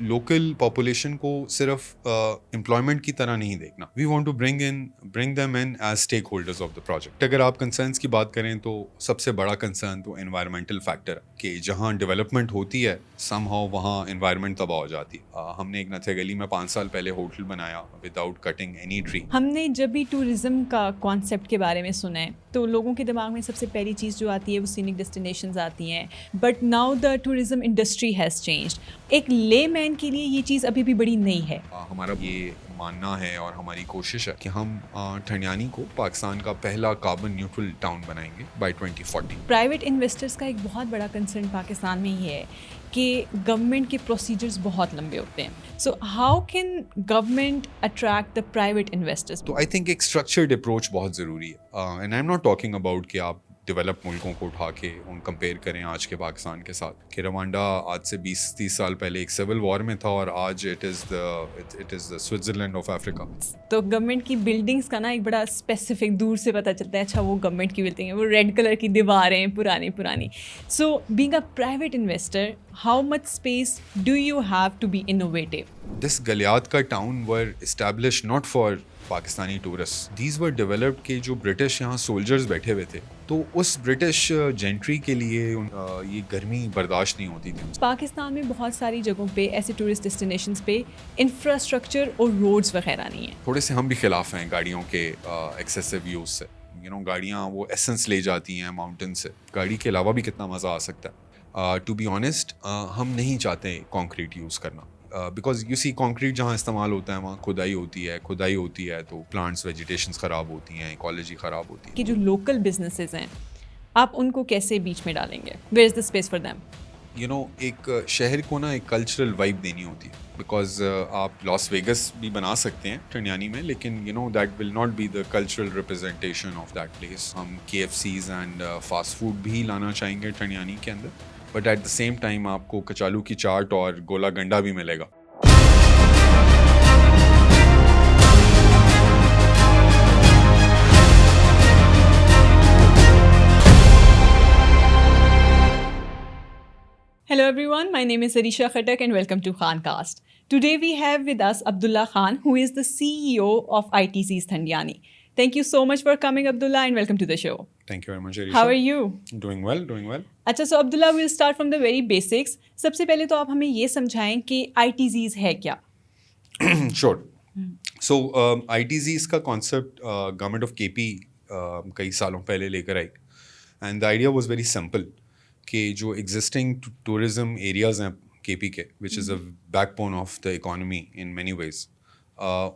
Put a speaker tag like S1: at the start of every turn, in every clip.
S1: Local population کو صرف employment کی طرح نہیں دیکھنا. We want to bring them in as stakeholders of the project. اگر آپ کنسرنس کی بات کریں تو سب سے بڑا کنسرن تو انوائرمنٹل فیکٹر کہ جہاں ڈیولپمنٹ ہوتی ہے سم ہاؤ وہاں انوائرمنٹ تباہ ہو جاتی ہے. ہم نے ایک نتھے گلی میں 5 سال پہلے ہوٹل بنایا وداؤٹ کٹنگ اینی ٹری.
S2: ہم نے جب بھی ٹورزم کا کانسیپٹ کے بارے میں سنا ہے تو لوگوں کے دماغ میں سب سے پہلی چیز جو آتی ہے وہ سینک ڈیسٹینیشنز آتی ہیں. But now the tourism industry has changed. ایک لے مین کے لیے یہ چیز ابھی بھی بڑی نئی ہے.
S1: ہمارا یہ ماننا ہے اور ہماری کوشش ہے کہ ہم ٹھنڈیانی کو پاکستان کا پہلا کاربن نیوٹرل ٹاؤن بنائیں گے بائی 2040.
S2: پرائیویٹ انویسٹرز کا ایک بہت بڑا کنسرن پاکستان میں یہ ہے کہ گورنمنٹ کے پروسیجرز بہت لمبے ہوتے ہیں. So how can government attract the private investors?
S1: تو آئی تھنک ایک اسٹرکچرڈ اپروچ بہت ضروری ہے. And I am not talking about کہ آپ ڈیولپ ملکوں کو اٹھا کے ان کمپیئر کریں آج کے پاکستان کے ساتھ کہ روانڈا آج سے 20-30 سال پہلے ایک سول وار میں تھا اور آج it is the Switzerland of Africa.
S2: تو گورنمنٹ کی بلڈنگس کا نا ایک بڑا اسپیسیفک دور سے پتہ چلتا ہے اچھا وہ گورنمنٹ کی بلڈنگ ہے, وہ ریڈ کلر کی دیواریں پرانی. So being a private investor how much space do you have to be innovative?
S1: This Galiyat کا town were establish not for Pakistani tourist. These were developed کہ جو برٹش یہاں سولجرز بیٹھے ہوئے تھے تو اس برٹش جینٹری کے لیے یہ گرمی برداشت نہیں ہوتی تھی.
S2: پاکستان میں بہت ساری جگہوں پہ ایسے ٹورسٹ ڈیسٹینیشنز پہ انفراسٹرکچر اور روڈز وغیرہ نہیں ہیں.
S1: تھوڑے سے ہم بھی خلاف ہیں گاڑیوں کے ایکسیسو یوز سے. گاڑیاں وہ ایسنس لے جاتی ہیں ماؤنٹین سے. گاڑی کے علاوہ بھی کتنا مزہ آ سکتا ہے. ٹو بی آنیسٹ ہم نہیں چاہتے کانکریٹ یوز کرنا بیکاز یو سی کانکریٹ جہاں استعمال ہوتا ہے وہاں کھدائی ہوتی ہے تو پلانٹس ویجیٹیشنس خراب ہوتی ہیں, ایکالوجی خراب ہوتی ہے.
S2: کہ جو لوکل بزنسز ہیں آپ ان کو کیسے بیچ میں ڈالیں گے؟ Where is the space for them?
S1: ایک شہر کو نا ایک کلچرل وائب دینی ہوتی ہے بیکاز آپ لاس ویگس بھی بنا سکتے ہیں ٹھنڈیانی میں لیکن that will not be the cultural representation of that place. ہم KFCs اینڈ فاسٹ فوڈ بھی لانا چاہیں گے ٹھنڈیانی کے اندر but at the same time آپ کو کچالو کی چاٹ اور گولا گنڈا بھی ملے گا.
S2: Hello everyone, my name is Arisha Khattak and welcome to Khancast. Today we have with us Abdullah Khan, who is the CEO of ITZ's Thandiani. Thank you so much for coming, Abdullah, and welcome to the show.
S1: Thank you very much, Arisha.
S2: How are you?
S1: Doing well.
S2: اچھا, so Abdullah, we'll start from the very basics. سب سے پہلے تو آپ ہمیں یہ سمجھائیں کہ ITZ's ہے کیا؟
S1: Sure. So ITZ's کا کانسیپٹ گورنمنٹ آف KP کئی سالوں پہلے لے کر آئی and the idea was very simple کہ جو ایگزسٹنگ ٹورزم ایریاز ہیں KP کے وچ is a backbone of the economy in many ways,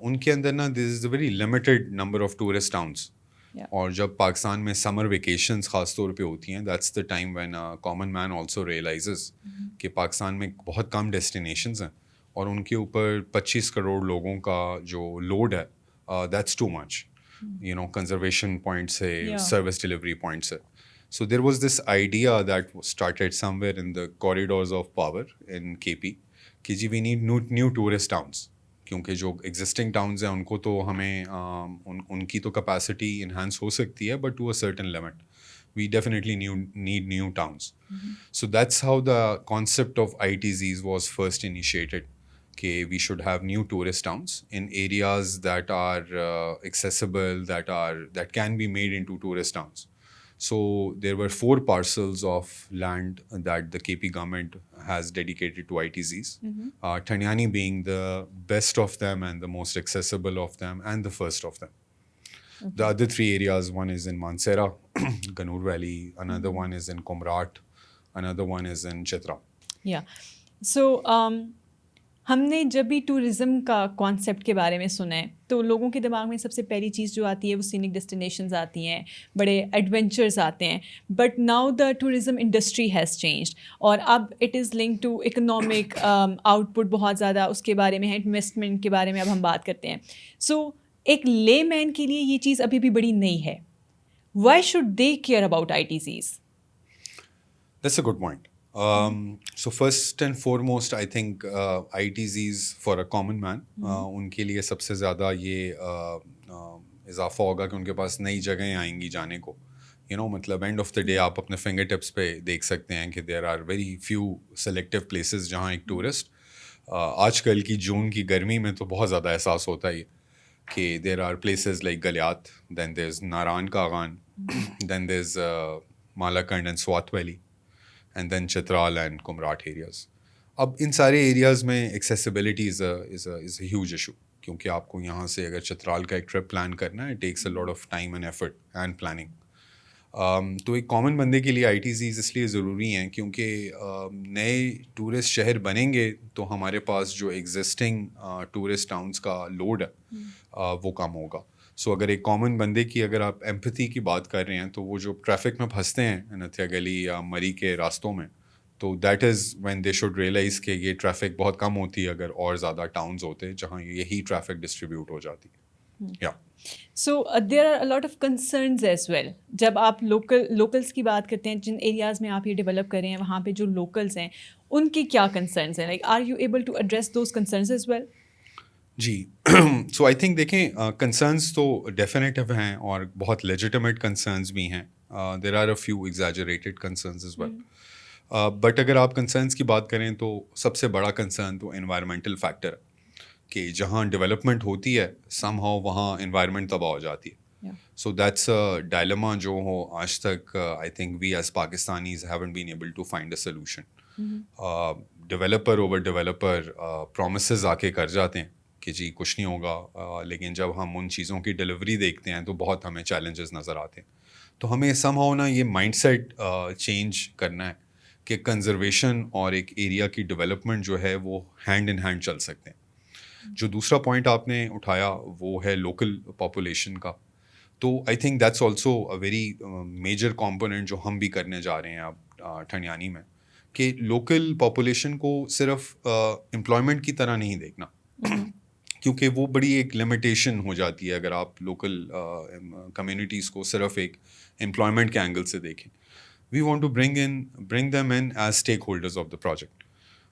S1: ان کے اندر نا this is a very limited number of tourist towns. اور جب پاکستان میں سمر ویکیشنز خاص طور پہ ہوتی ہیں that's the time when common man also realises کہ پاکستان میں بہت کم ڈیسٹینیشنز ہیں اور ان کے اوپر 25 کروڑ لوگوں کا جو لوڈ ہے that's too much conservation point سے سروس ڈلیوری پوائنٹ سے. So there was this idea that started somewhere in the corridors of power in KP کہ جی we need new tourist towns کیونکہ جو existing towns ہیں ان کو تو ہمیں ان کی تو capacity enhance ہو سکتی ہے but to a certain limit. We definitely need new towns. So that's how the concept of ITZs was first initiated کہ we should have new tourist towns in areas that are accessible, that can be made into tourist towns. So there were 4 parcels of land that the KP government has dedicated to ITZs. Thandiani being the best of them and the most accessible of them and the first of them. Okay. The other 3 areas, one is in Mansehra, Ganur Valley, another one is in Kumrat, another one is in Chitra.
S2: Yeah. So ہم نے جب بھی tourism کا concept کے بارے میں سنا ہے تو لوگوں کے دماغ میں سب سے پہلی چیز جو آتی ہے وہ سینک ڈیسٹینیشنز آتی ہیں, بڑے ایڈونچرز آتے ہیں. But now the tourism industry has changed اور اب it is link to economic output بہت زیادہ, اس کے بارے میں ہے, انویسٹمنٹ کے بارے میں اب ہم بات کرتے ہیں. سو ایک لے مین کے لیے یہ چیز ابھی بھی بڑی نئی ہے. Why should they care about ITZs؟
S1: That's a good point. So first and foremost, I think ITZs for a common man, ان کے لیے سب سے زیادہ یہ اضافہ ہوگا کہ ان کے پاس نئی جگہیں آئیں گی جانے کو. مطلب اینڈ آف دا ڈے آپ اپنے فنگر ٹپس پہ دیکھ سکتے ہیں کہ there are very few selective places جہاں ایک ٹورسٹ آج کل کی جون کی گرمی میں تو بہت زیادہ احساس ہوتا ہے کہ there are places like Galiyat, then there is Naran Kaghan, then there is Malakand and Swat valley, and then Chitral and Kumrat areas. اب ان سارے ایریاز میں accessibility is a huge issue, کیونکہ آپ کو یہاں سے اگر چترال کا ایک ٹرپ پلان کرنا ہے, it takes a lot of time and effort and planning. تو ایک کامن بندے کے لیے آئی ٹی زیز اس لیے ضروری ہیں کیونکہ نئے ٹورسٹ شہر بنیں گے تو ہمارے پاس جو ایگزسٹنگ ٹورسٹ ٹاؤنس کا لوڈ ہے وہ کم ہوگا. سو اگر ایک کامن بندے کی اگر آپ ایمپتھی کی بات کر رہے ہیں تو وہ جو ٹریفک میں پھنستے ہیں نتھیا گلی یا مری کے راستوں میں, تو that is when they should realize کہ یہ ٹریفک بہت کم ہوتی ہے اگر اور زیادہ ٹاؤنز ہوتے جہاں یہی ٹریفک ڈسٹریبیوٹ ہو جاتی. یا
S2: so there are lot of concerns as well. جب آپ لوکلس کی بات کرتے ہیں, جن ایریاز میں آپ یہ ڈیولپ کر رہے ہیں وہاں پہ جو لوکلس ہیں ان کی کیا کنسرنز ہیں, like are you able to address those concerns as well?
S1: جی, سو آئی تھنک دیکھیں کنسرنس تو ڈیفینیٹو ہیں اور بہت لیجیٹمیٹ کنسرنس بھی ہیں. There are a few exaggerated concerns as well. But اگر آپ کنسرنس کی بات کریں تو سب سے بڑا کنسرن تو انوائرمنٹل فیکٹر ہے کہ جہاں ڈیولپمنٹ ہوتی ہے سم ہاؤ وہاں انوائرمنٹ تباہ ہو جاتی ہے. سو دیٹس اے ڈائلما جو ہو آج تک I think we as Pakistanis haven't been able to find a solution. Developer over developer promises آ کے کر جاتے ہیں کہ جی کچھ نہیں ہوگا, لیکن جب ہم ان چیزوں کی ڈلیوری دیکھتے ہیں تو بہت ہمیں چیلنجز نظر آتے ہیں. تو ہمیں سم ہاؤ نا یہ مائنڈ سیٹ چینج کرنا ہے کہ کنزرویشن اور ایک ایریا کی ڈیولپمنٹ جو ہے وہ ہینڈ ان ہینڈ چل سکتے ہیں. جو دوسرا پوائنٹ آپ نے اٹھایا وہ ہے لوکل پاپولیشن کا, تو I think that's also a very major component جو ہم بھی کرنے جا رہے ہیں اب ٹھنڈیانی میں, کہ لوکل پاپولیشن کو صرف امپلائمنٹ کی طرح نہیں دیکھنا, کیونکہ وہ بڑی ایک لمیٹیشن ہو جاتی ہے اگر آپ لوکل کمیونٹیز کو صرف ایک امپلائمنٹ کے اینگل سے دیکھیں. We want to bring them in as stakeholders of the project.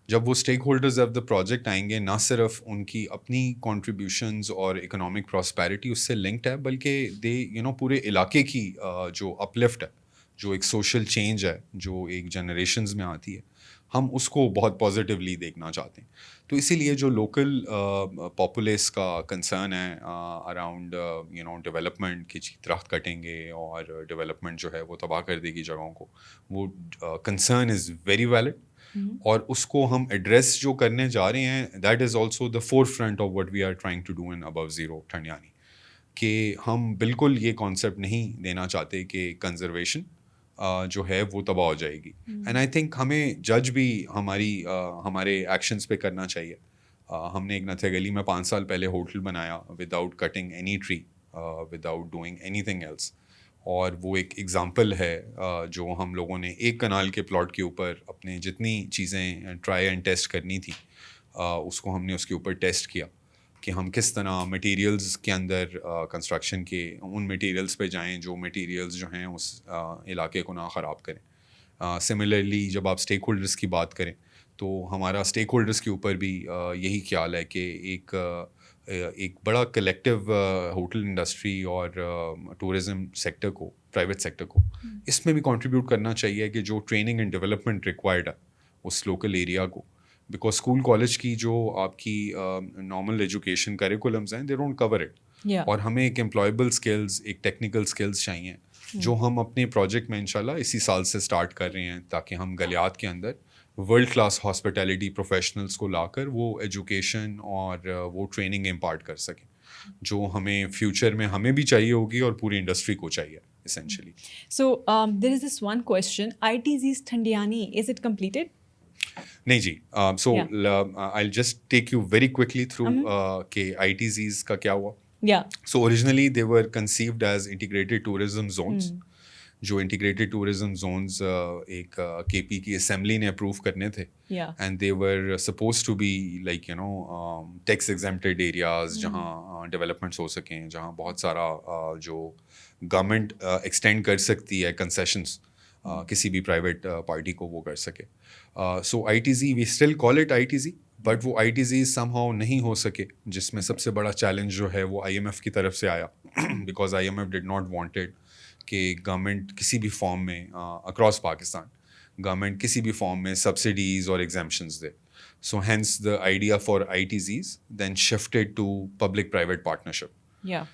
S1: جب وہ stakeholders of the project آئیں گے, نہ صرف ان کی اپنی کنٹریبیوشنز اور اکنامک پراسپیرٹی اس سے لنکڈ ہے, بلکہ دے پورے علاقے کی جو اپلفٹ ہے, جو ایک سوشل چینج ہے جو ایک جنریشنز میں آتی ہے, ہم اس کو بہت پازیٹیولی دیکھنا چاہتے ہیں. تو اسی لیے جو لوکل پاپولیس کا کنسرن ہے اراؤنڈ ڈیولپمنٹ کی درخت کٹیں گے اور ڈیولپمنٹ جو ہے وہ تباہ کر دے گی جگہوں کو, وہ کنسرن از ویری ویلڈ. اور اس کو ہم ایڈریس جو کرنے جا رہے ہیں that is also the forefront of what we are trying to do in ابو زیرو ٹھنڈیانی, کہ ہم بالکل یہ کانسیپٹ نہیں دینا چاہتے کہ کنزرویشن جو ہے وہ تباہ ہو جائے گی. اینڈ آئی تھنک ہمیں جج بھی ہمارے ایکشنس پہ کرنا چاہیے. ہم نے ایک نتھیا گلی میں 5 سال پہلے ہوٹل بنایا without cutting any tree, without doing anything else, اور وہ ایک ایگزامپل ہے جو ہم لوگوں نے ایک کنال کے پلاٹ کے اوپر اپنے جتنی چیزیں ٹرائی اینڈ ٹیسٹ کرنی تھی اس کو ہم نے اس کے اوپر ٹیسٹ کیا کہ ہم کس طرح مٹیریلز کے اندر کنسٹرکشن کے ان مٹیریلز پہ جائیں جو مٹیریلز جو ہیں اس علاقے کو نہ خراب کریں. سملرلی جب آپ اسٹیک ہولڈرس کی بات کریں تو ہمارا اسٹیک ہولڈرس کے اوپر بھی یہی خیال ہے کہ ایک بڑا کلیکٹیو ہوٹل انڈسٹری اور ٹورزم سیکٹر کو, پرائیویٹ سیکٹر کو اس میں بھی کنٹریبیوٹ کرنا چاہیے کہ جو ٹریننگ اینڈ ڈیولپمنٹ ریکوائرڈ ہے اس لوکل ایریا کو, بیکاز اسکول کالج کی جو آپ کی نارمل ایجوکیشن کریکولمز ہیں دے ڈونٹ کور اٹ, اور ہمیں ایک امپلائیبل اسکلز, ایک ٹیکنیکل اسکلز چاہیے جو ہم اپنے پروجیکٹ میں انشاءاللہ اسی سال سے اسٹارٹ کر رہے ہیں, تاکہ ہم گلیات کے اندر ورلڈ کلاس ہاسپٹیلٹی پروفیشنلس کو لا کر وہ ایجوکیشن اور وہ ٹریننگ امپارٹ کر سکیں جو ہمیں فیوچر میں ہمیں بھی چاہیے ہوگی اور پوری انڈسٹری کو چاہیے essentially.
S2: So there is this one question, ITZ's Thandiani, is it completed?
S1: نہیں جی, so I'll just take you very quickly through کہ ITZs کا کیا ہوا. So originally they were conceived as integrated tourism zones. جو integrated tourism zones ایک K P کی assembly نے approve کرنے تھے, and they were suppose to be like tax exempted areas جہاں ڈیولپمنٹس ہو سکیں, جہاں بہت سارا جو گورنمنٹ ایکسٹینڈ کر سکتی ہے کنسیشنس کسی بھی پرائیویٹ پارٹی کو وہ کر سکے. So I T Z we still call it I T Z, but وہ I T Zee some how نہیں ہو سکے, جس میں سب سے بڑا چیلنج جو ہے وہ آئی ایم ایف کی طرف سے آیا, because I M F did not wanted کہ گورنمنٹ کسی بھی فارم میں اکراس پاکستان گورنمنٹ کسی بھی فارم میں سبسڈیز اور ایگزیمپشنز دے. So hence the idea for ITZs then shifted to public-private partnership.
S2: Yeah.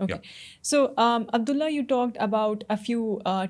S2: Okay. So, Abdullah, you talked about a few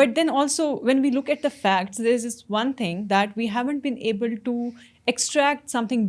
S2: But then also, when we look at the facts, there is this one thing that we haven't been able to extract something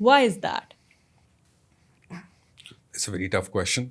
S2: Why is that?
S1: It's a very tough question.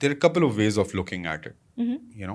S1: there are a couple of ways of looking at it. You know,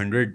S1: 100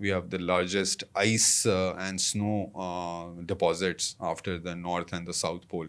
S1: We have the largest ice and snow deposits after the north and the south pole.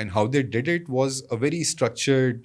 S1: and how they did it was a very structured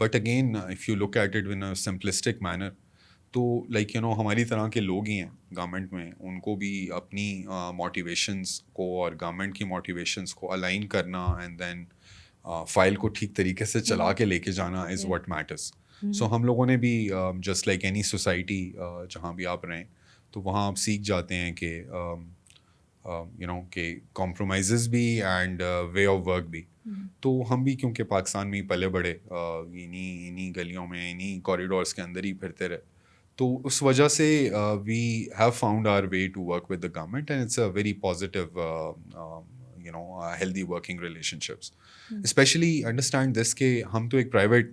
S1: But again, if you look at it in a simplistic manner, تو like ہماری طرح کے لوگ ہی ہیں government میں, ان کو بھی اپنی موٹیویشنس کو اور گورنمنٹ کی موٹیویشنس کو الائن کرنا اینڈ دین فائل کو ٹھیک طریقے سے چلا کے لے کے جانا از واٹ میٹرس. سو ہم لوگوں نے بھی جسٹ لائک اینی سوسائٹی جہاں بھی آپ رہیں تو وہاں آپ سیکھ جاتے ہیں کہ کہ کمپرومائزز بھی اینڈ وے آف ورک بھی. تو ہم بھی کیونکہ پاکستان میں ہی پلے بڑے, انہیں گلیوں میں انہیں کوریڈورس کے اندر ہی پھرتے رہے, تو اس وجہ سے we have found our way to work with the government and it's a very positive healthy working relationships. Especially understand this کہ ہم تو ایک پرائیویٹ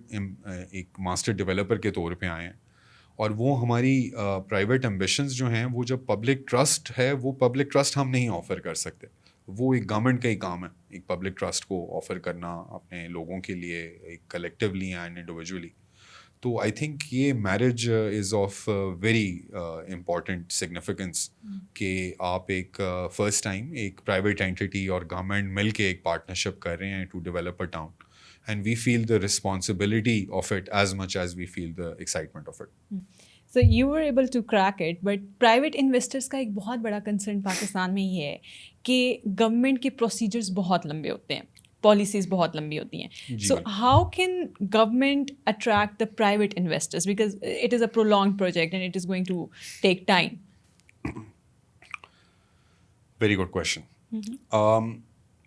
S1: ایک ماسٹر ڈیولپر کے طور پہ آئے ہیں, اور وہ ہماری پرائیویٹ ایمبیشنز جو ہیں وہ جب پبلک ٹرسٹ ہے, وہ پبلک ٹرسٹ ہم نہیں آفر کر سکتے, وہ ایک گورنمنٹ کا ہی کام ہے ایک پبلک ٹرسٹ کو آفر کرنا اپنے لوگوں کے لیے, ایک کلیکٹیولی اینڈ انڈیویجولی. تو آئی تھنک یہ merger is of very important significance کہ آپ ایک فرسٹ ٹائم ایک پرائیویٹ اینٹی اور گورنمنٹ مل کے ایک پارٹنرشپ کر رہے ہیں to develop a town, and we feel the responsibility of it as much as we feel the excitement of it.
S2: So you were able to crack it, but private investors کا ایک بہت بڑا concern Pakistan میں یہ ہے کہ government کے procedures بہت لمبے ہوتے ہیں, پالیسیز بہت لمبی ہوتی ہیں. So how can government attract the private investors, because it is a prolonging project and it is going to take time.
S1: Very good question.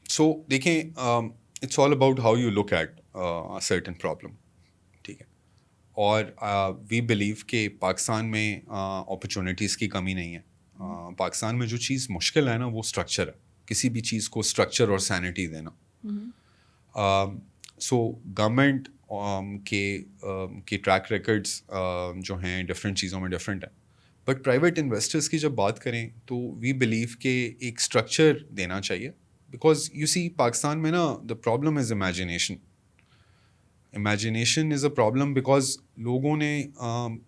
S1: So دیکھیں, it's all about how you look at certain problem, ٹھیک ہے, اور وی believe کہ پاکستان میں opportunities کی کمی نہیں ہے. پاکستان میں جو چیز مشکل ہے نا وہ اسٹرکچر ہے, کسی بھی چیز کو اسٹرکچر اور سینٹی دینا. سو گورنمنٹ کے ٹریک ریکڈس جو ہیں ڈفرینٹ چیزوں میں ڈفرینٹ ہیں, بٹ پرائیویٹ انویسٹرس کی جب بات کریں تو وی بلیو کہ ایک اسٹرکچر دینا چاہیے, بیکاز یو سی پاکستان میں نا the problem is imagination. Imagination is a problem because لوگوں نے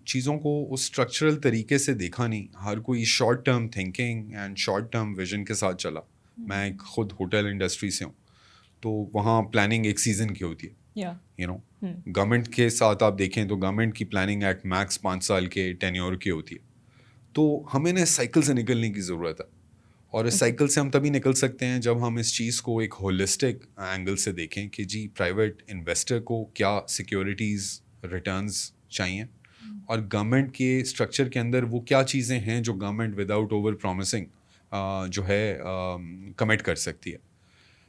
S1: چیزوں کو اس اسٹرکچرل طریقے سے دیکھا نہیں. ہر کوئی short term thinking and short term vision کے ساتھ چلا. میں خود ہوٹل انڈسٹری سے ہوں, تو وہاں پلاننگ ایک سیزن کی ہوتی ہے. گورنمنٹ کے ساتھ آپ دیکھیں تو گورنمنٹ کی پلاننگ ایٹ میکس 5 سال کے ٹینیور کی ہوتی ہے. تو ہمیں نے سائیکل سے نکلنے کی ضرورت ہے, اور اس سائیکل سے ہم تبھی نکل سکتے ہیں جب ہم اس چیز کو ایک ہولسٹک اینگل سے دیکھیں کہ جی پرائیویٹ انویسٹر کو کیا سیکیورٹیز ریٹرنز چاہیے, اور گورنمنٹ کے اسٹرکچر کے اندر وہ کیا چیزیں ہیں جو گورنمنٹ وداؤٹ اوور پرومسنگ جو ہے کمٹ کر سکتی ہے.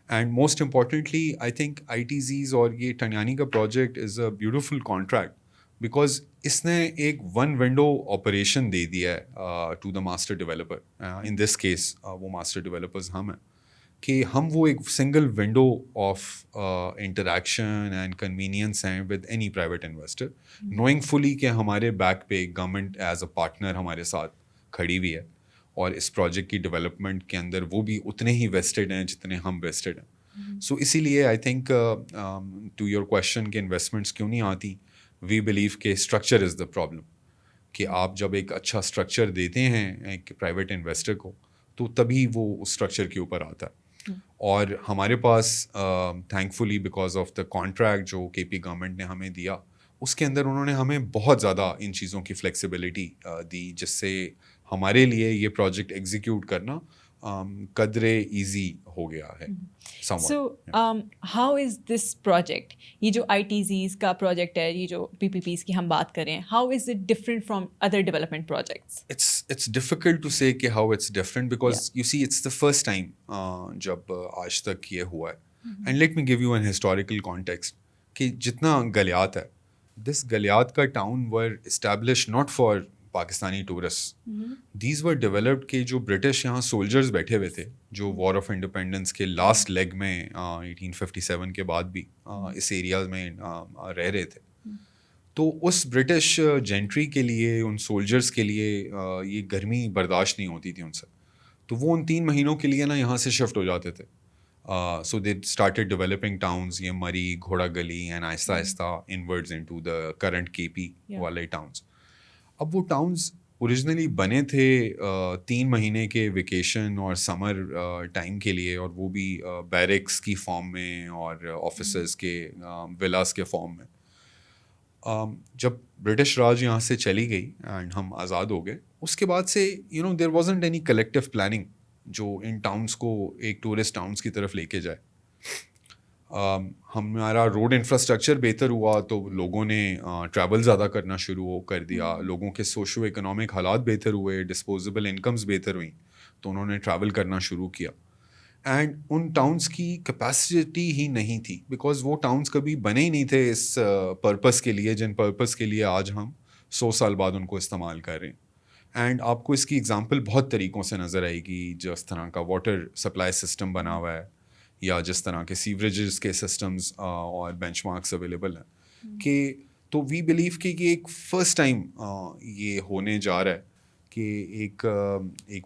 S1: And most importantly I think I T Zs اور یہ ٹنیانی کا project is a beautiful contract, because اس نے ایک ون ونڈو آپریشن دے دیا ہے to the master developer. In this case وہ ماسٹر ڈیولپرز ہم ہیں, کہ ہم وہ ایک single window of interaction and convenience ہیں with any private investor, knowing fully کہ ہمارے بیک پہ گورنمنٹ ایز اے پارٹنر ہمارے ساتھ کھڑی ہوئی ہے, اور اس پروجیکٹ کی ڈیولپمنٹ کے اندر وہ بھی اتنے ہی ویسٹڈ ہیں جتنے ہم ویسٹڈ ہیں. سو اسی لیے I think to your question کہ انویسٹمنٹس کیوں نہیں آتی, وی بلیو کہ اسٹرکچر از دا پرابلم. کہ آپ جب ایک اچھا اسٹرکچر دیتے ہیں ایک پرائیویٹ انویسٹر کو تو تبھی وہ اس اسٹرکچر کے اوپر آتا ہے. اور ہمارے پاس thankfully because of the contract جو کے پی گورنمنٹ نے ہمیں دیا, اس کے اندر انہوں نے ہمیں بہت زیادہ ان چیزوں کی فلیکسیبلٹی دی, جس سے ہمارے لیے یہ پروجیکٹ ایگزیکیوٹ کرنا قدرے ایزی ہو گیا ہے.
S2: So how is this project, یہ جو آئی ٹی زیز کا پروجیکٹ ہے, یہ جو پی پی پیز کی ہم بات کریں, how is it different from other development projects?
S1: It's difficult to say کہ how it's different because you see it's the first time جب آج تک یہ ہوا ہے. And let me give you an historical context کہ جتنا گلیات ہے, this گلیات کا town were established not for Pakistani tourist. These were developed کہ جو برٹش یہاں سولجرز بیٹھے ہوئے تھے جو وار آف انڈیپینڈنس کے لاسٹ لیگ میں 1857 کے بعد بھی اس ایریاز میں رہ رہے تھے. تو اس برٹش جینٹری کے لیے, ان سولجرز کے لیے یہ گرمی برداشت نہیں ہوتی تھی ان سے, تو وہ ان 3 مہینوں کے لیے نا یہاں سے شفٹ ہو جاتے تھے. سو دے اسٹارٹیڈ ڈیولپنگ ٹاؤنز, یہ مری, گھوڑا گلی, اینڈ آہستہ آہستہ انورڈز انٹو دا کرنٹ کے پی والے ٹاؤنز. اب وہ ٹاؤنز اوریجنلی بنے تھے 3 مہینے کے ویکیشن اور سمر ٹائم کے لیے, اور وہ بھی بیرکس کی فارم میں اور آفیسز کے ولاس کے فارم میں. جب برٹش راج یہاں سے چلی گئی اینڈ ہم آزاد ہو گئے, اس کے بعد سے دیر وازنٹ اینی کلیکٹیو پلاننگ جو ان ٹاؤنس کو ایک ٹورسٹ ٹاؤنس کی طرف لے کے جائے. ہمارا روڈ انفراسٹرکچر بہتر ہوا تو لوگوں نے ٹریول زیادہ کرنا شروع کر دیا, لوگوں کے سوشو اکنامک حالات بہتر ہوئے, ڈسپوزیبل انکمز بہتر ہوئیں تو انہوں نے ٹریول کرنا شروع کیا. اینڈ ان ٹاؤنس کی کیپیسٹی ہی نہیں تھی, بیکاز وہ ٹاؤنس کبھی بنے ہی نہیں تھے اس پرپس کے لیے جن پرپس کے لیے آج ہم 100 سال بعد ان کو استعمال کر رہے ہیں. اینڈ آپ کو اس کی اگزامپل بہت طریقوں سے نظر آئے گی, جس طرح کا واٹر سپلائی سسٹم بنا ہوا ہے یا جس طرح کے سیوریجز کے سسٹمز اور بینچ مارکس اویلیبل ہیں کہ تو وی بلیو کہ یہ ایک فرسٹ ٹائم یہ ہونے جا رہا ہے کہ ایک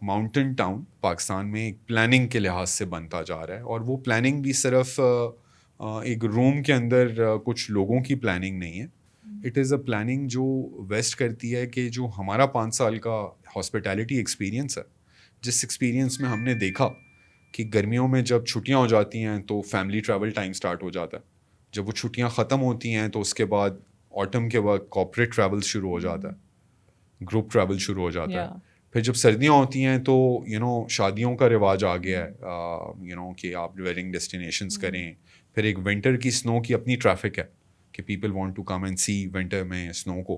S1: ماؤنٹین ٹاؤن پاکستان میں ایک پلاننگ کے لحاظ سے بنتا جا رہا ہے. اور وہ پلاننگ بھی صرف ایک روم کے اندر کچھ لوگوں کی پلاننگ نہیں ہے, اٹ از اے پلاننگ جو ویسٹ کرتی ہے کہ جو ہمارا 5 سال کا ہاسپٹیلٹی ایکسپیرینس ہے, جس ایکسپیرینس میں ہم نے دیکھا کہ گرمیوں میں جب چھٹیاں ہو جاتی ہیں تو فیملی ٹریول ٹائم سٹارٹ ہو جاتا ہے, جب وہ چھٹیاں ختم ہوتی ہیں تو اس کے بعد آٹم کے وقت کارپوریٹ ٹریول شروع ہو جاتا ہے, گروپ ٹریول شروع ہو جاتا ہے. پھر جب سردیاں ہوتی ہیں تو شادیوں کا رواج آ گیا ہے کہ آپ ویڈنگ ڈیسٹینیشنس کریں. پھر ایک ونٹر کی سنو کی اپنی ٹریفک ہے کہ people want to come and see winter میں سنو کو.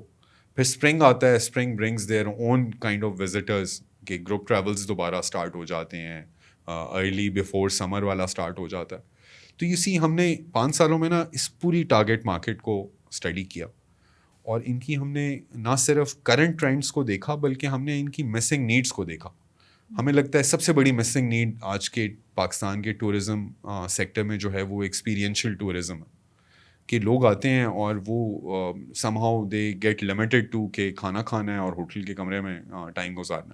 S1: پھر اسپرنگ آتا ہے, spring brings their own kind of visitors کہ گروپ ٹریولز دوبارہ اسٹارٹ ہو جاتے ہیں, ارلی بیفور سمر والا اسٹارٹ ہو جاتا ہے. تو یہ سی ہم نے 5 سالوں میں نا اس پوری ٹارگیٹ مارکیٹ کو اسٹڈی کیا اور ان کی ہم نے نہ صرف کرنٹ ٹرینڈس کو دیکھا بلکہ ہم نے ان کی مسنگ نیڈس کو دیکھا. ہمیں لگتا ہے سب سے بڑی مسنگ نیڈ آج کے پاکستان کے ٹورزم سیکٹر میں جو ہے وہ ایکسپیرینشیل ٹورزم ہے کہ لوگ آتے ہیں اور وہ somehow they get limited to کہ کھانا کھانا ہے اور ہوٹل کے کمرے میں ٹائم گزارنا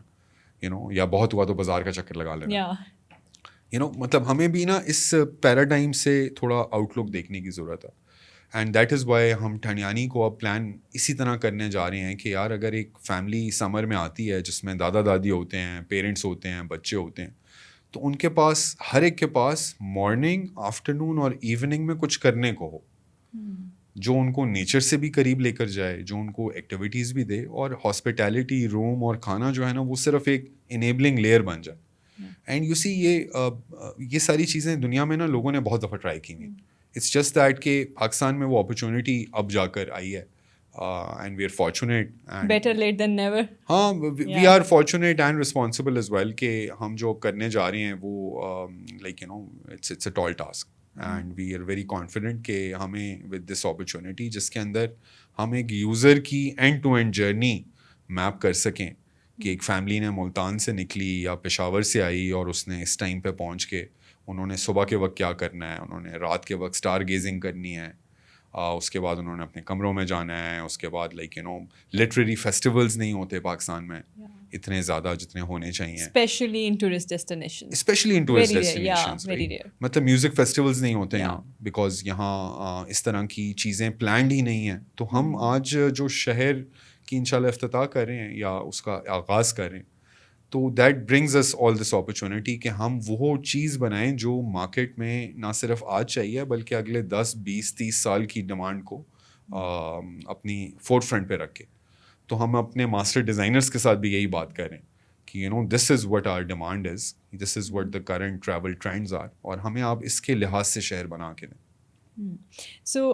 S1: یا بہت ہوا تو بازار کا چکر لگا لینا. مطلب ہمیں بھی نا اس پیراڈائم سے تھوڑا آؤٹ لک دیکھنے کی ضرورت ہے. اینڈ دیٹ از وائی ہم ٹھنیانی کو اب پلان اسی طرح کرنے جا رہے ہیں کہ یار اگر ایک فیملی سمر میں آتی ہے جس میں دادا دادی ہوتے ہیں, پیرنٹس ہوتے ہیں, بچے ہوتے ہیں, تو ان کے پاس ہر ایک کے پاس مارننگ, آفٹرنون اور ایوننگ میں کچھ کرنے کو ہو جو ان کو نیچر سے بھی قریب لے کر جائے, جو ان کو ایکٹیویٹیز بھی دے, اور ہاسپٹیلٹی, روم اور کھانا جو ہے نا وہ صرف ایک انیبلنگ لیئر بن جائے. اینڈ یو سی یہ ساری چیزیں دنیا میں نا لوگوں نے بہت دفعہ ٹرائی کی ہیں. اٹس جسٹ دیٹ کہ پاکستان میں وہ اپرچونیٹی اب جا کر آئی ہے and we are fortunate.
S2: Better late than never.
S1: ہاں, we are fortunate and responsible as well کہ ہم جو کرنے جا رہے ہیں وہ like it's a tall task and we are very confident کہ ہمیں ود دس اپرچونیٹی جس کے اندر ہم ایک یوزر کی end to end journey map کر سکیں کہ ایک فیملی نے ملتان سے نکلی یا پشاور سے آئی اور اس نے اس ٹائم پہ پہنچ کے انہوں نے صبح کے وقت کیا کرنا ہے, انہوں نے رات کے وقت اسٹار گیزنگ کرنی ہے, اس کے بعد انہوں نے اپنے کمروں میں جانا ہے, اس کے بعد لائک لٹریری فیسٹیولز نہیں ہوتے پاکستان میں اتنے زیادہ جتنے ہونے چاہیے,
S2: اسپیشلی ان ٹورسٹ ڈیسٹینیشنز.
S1: مطلب میوزک فیسٹیولز نہیں ہوتے یہاں بیکاز یہاں اس طرح کی چیزیں پلانڈ ہی نہیں ہیں. تو ہم آج جو شہر کی انشاءاللہ افتتاح کر رہے ہیں یا اس کا آغاز کر رہے ہیں تو that brings us all this opportunity کہ ہم وہ چیز بنائیں جو مارکیٹ میں نہ صرف آج چاہیے بلکہ اگلے 10, 20, 30 سال کی ڈیمانڈ کو اپنی فور فرنٹ پہ رکھ کے. تو ہم اپنے ماسٹر ڈیزائنرز کے ساتھ بھی یہی بات کر رہے ہیں کہ this is what our demand is, this is what the current travel trends are, اور ہمیں آپ اس کے لحاظ سے شہر بنا کے دیں.
S2: سو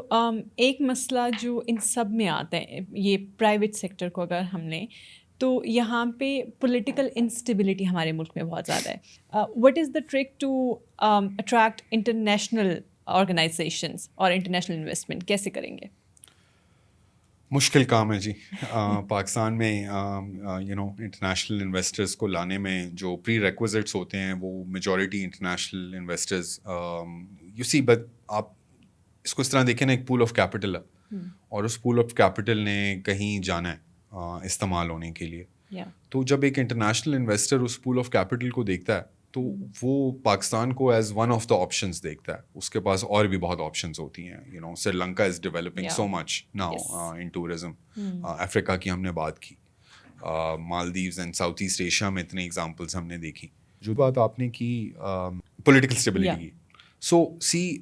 S2: ایک مسئلہ جو ان سب میں آتا ہے, یہ پرائیویٹ سیکٹر کو اگر ہم لیں تو یہاں پہ پولیٹیکل انسٹیبلٹی ہمارے ملک میں بہت زیادہ ہے. What is the trick to attract international organizations اور انٹرنیشنل انویسٹمنٹ, کیسے کریں گے؟
S1: مشکل کام ہے جی. پاکستان میں انٹرنیشنل انویسٹرز کو لانے میں جو پری ریکوزٹس ہوتے ہیں وہ majority international investors you see, but آپ اس کو اس طرح دیکھیں نا, ایک پول آف کیپٹل ہے اور اس پول آف کیپٹل نے کہیں جانا ہے استعمال ہونے کے لیے. تو جب ایک انٹرنیشنل انویسٹر اس پول آف کیپٹل کو دیکھتا ہے تو وہ پاکستان کو as one of the options دیکھتا ہے. اس کے پاس اور بھی بہت آپشنز ہوتی ہیں. Sri Lanka is developing so much now in tourism. افریقہ کی ہم نے بات کی, Maldives and South East Asia میں اتنے ایگزامپلس ہم نے دیکھی. جو بات آپ نے کی پولیٹیکل اسٹیبلٹی کی, سو سی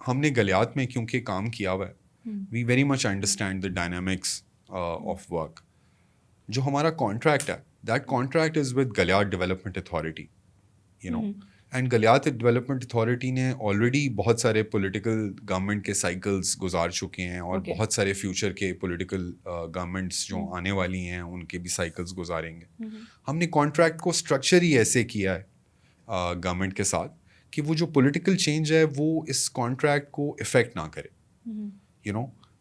S1: ہم نے گلیات میں کیونکہ کام کیا ہوا ہے we very much understand the dynamics of work. جو ہمارا کانٹریکٹ ہے that contract is with Galiyat development authority and Galiyat development authority نے آلریڈی بہت سارے پولیٹیکل گورنمنٹ کے سائیکلس گزار چکے ہیں اور بہت سارے فیوچر کے پولیٹیکل گورنمنٹس جو آنے والی ہیں ان کے بھی سائیکلس گزاریں گے. ہم نے کانٹریکٹ کو اسٹرکچر ہی ایسے کیا ہے گورنمنٹ کے ساتھ کہ وہ جو پولیٹیکل چینج ہے وہ اس کانٹریکٹ کو افیکٹ نہ کرے.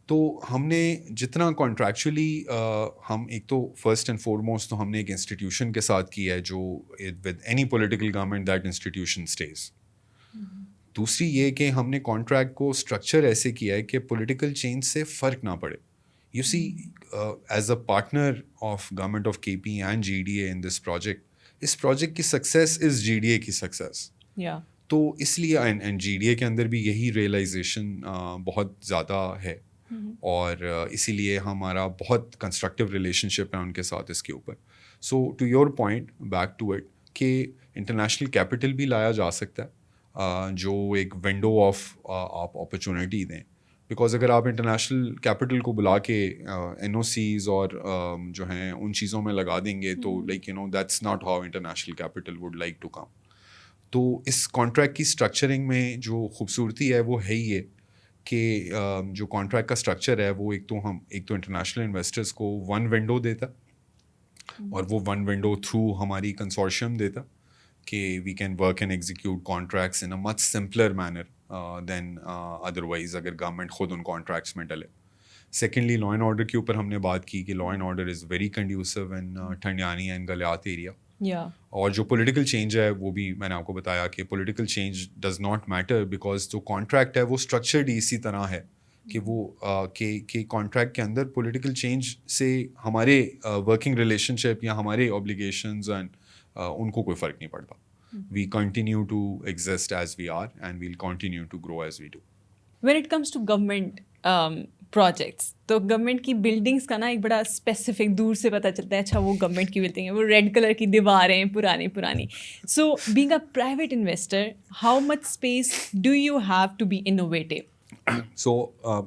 S1: تو ہم نے جتنا کانٹریکچولی ہم ایک تو فرسٹ اینڈ فارموسٹ تو ہم نے ایک انسٹیٹیوشن کے ساتھ کیا ہے جو with any political government that institution stays. دوسری یہ کہ ہم نے کانٹریکٹ کو اسٹرکچر ایسے کیا ہے کہ پولیٹیکل چینج سے فرق نہ پڑے. You see as a partner of government of K P and G D A in this project, اس پروجیکٹ کی success is G D A کی سکسیس. تو اس لیے اینڈ جی ڈی اے کے اندر بھی یہی ریئلائزیشن بہت زیادہ ہے اور اسی لیے ہمارا بہت کنسٹرکٹیو ریلیشن شپ ہے ان کے ساتھ اس کے اوپر. So to your point back to it کہ انٹرنیشنل کیپٹل بھی لایا جا سکتا ہے جو ایک ونڈو آف آپ اپرچونیٹی دیں, بیکاز اگر آپ انٹرنیشنل کیپٹل کو بلا کے این او سیز اور جو ہیں ان چیزوں میں لگا دیں گے تو like that's not how international capital would like to come. تو اس کانٹریکٹ کی اسٹرکچرنگ میں جو خوبصورتی ہے وہ ہے یہ کہ جو کانٹریکٹ کا اسٹرکچر ہے وہ ایک تو انٹرنیشنل انویسٹرس کو ون ونڈو دیتا اور وہ ون ونڈو تھرو ہماری کنسورشیم دیتا کہ we can work and execute contracts in a much simpler manner than otherwise اگر گورنمنٹ خود ان کانٹریکٹس میں ڈلے. سیکنڈلی لا اینڈ آرڈر کے اوپر ہم نے بات کی کہ law and order is very conducive in Thandiani and Galiyat area. اور جو پولیٹیکل چینج ہے وہ بھی میں نے آپ کو بتایا کہ political change does not matter because جو کانٹریکٹ ہے وہ اسٹرکچرڈ اسی طرح ہے کہ وہ کہ کانٹریکٹ کے اندر پولیٹیکل چینج سے ہمارے ورکنگ ریلیشن شپ یا ہمارے اوبلیگیشنز اینڈ ان کو کوئی فرق نہیں پڑتا. We continue to exist as we are and we'll continue to grow as we do.
S2: When it comes to government projects تو گورنمنٹ کی بلڈنگس کا نا ایک بڑا اسپیسیفک دور سے پتہ چلتا ہے اچھا وہ گورنمنٹ کی بلڈنگ ہے, وہ ریڈ کلر کی دیواریں پرانی. So being a private investor how much space do you have to be innovative?
S1: So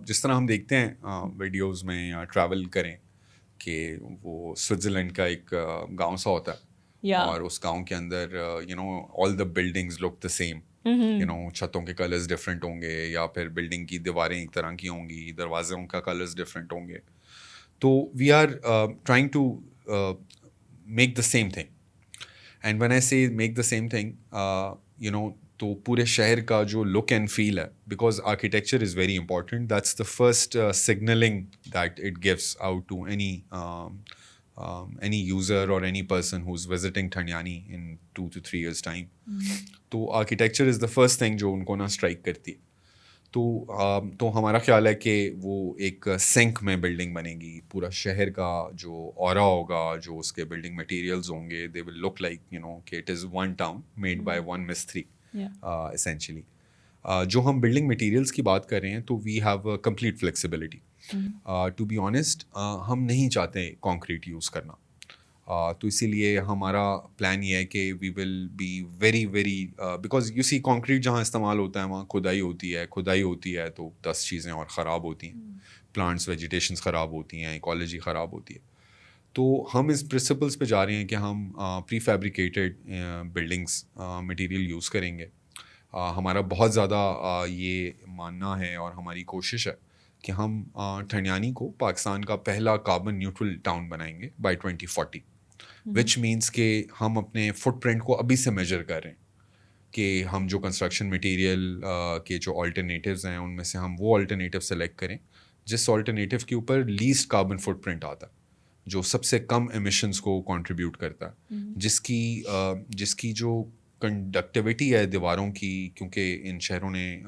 S1: جس طرح ہم دیکھتے ہیں ویڈیوز میں یا ٹریول کریں کہ وہ سوئٹزرلینڈ کا ایک گاؤں سا ہوتا ہے اور اس گاؤں کے اندر آل دا بلڈنگز لک دا سیم, چھتوں کے کلرز ڈفرینٹ ہوں گے یا پھر بلڈنگ کی دیواریں ایک طرح کی ہوں گی, دروازوں کا کلرز ڈفرینٹ ہوں گے. تو we are trying to make the same thing and when I say make the same thing تو پورے شہر کا جو لک اینڈ فیل ہے because architecture is very important, that's the first signalling that it gives out to any user or any person who's visiting Thanyani in 2 to 3 years time. تو architecture is the first thing جو ان کو نا strike کرتی ہے. تو ہمارا خیال ہے کہ وہ ایک سنک میں بلڈنگ بنے گی, پورا شہر کا جو اورا ہوگا, جو اس کے بلڈنگ مٹیریلز ہوں گے they will look like کہ it is one town made by one mistri essentially. جو ہم بلڈنگ مٹیریلز کی بات کر رہے ہیں تو we have a complete flexibility. To be honest ہم نہیں چاہتے کانکریٹ یوز کرنا, تو اسی لیے ہمارا پلان یہ ہے کہ we will be very because you see concrete جہاں استعمال ہوتا ہے وہاں کھدائی ہوتی ہے تو 10 چیزیں اور خراب ہوتی ہیں, پلانٹس ویجیٹیشنس خراب ہوتی ہیں, ایکالوجی خراب ہوتی ہے. تو ہم اس پرنسپلس پہ جا رہے ہیں کہ ہم پری فیبریکیٹڈ بلڈنگس مٹیریل یوز کریں گے. ہمارا بہت زیادہ یہ ماننا ہے اور ہماری کوشش ہے کہ ہم ٹھنڈیانی کو پاکستان کا پہلا کاربن نیوٹرل ٹاؤن بنائیں گے بائی 2040, وچ مینس کہ ہم اپنے فٹ پرنٹ کو ابھی سے میجر کر رہے ہیں کہ ہم جو کنسٹرکشن مٹیریل کے جو آلٹرنیٹیوز ہیں ان میں سے ہم وہ آلٹرنیٹیو سلیکٹ کریں جس آلٹرنیٹیو کے اوپر لیسٹ کاربن فٹ پرنٹ آتا ہے, جو سب سے کم ایمیشنس کو کنٹریبیوٹ کرتا ہے, جس کی جو کنڈکٹیوٹی ہے دیواروں کی, کیونکہ ان شہروں نے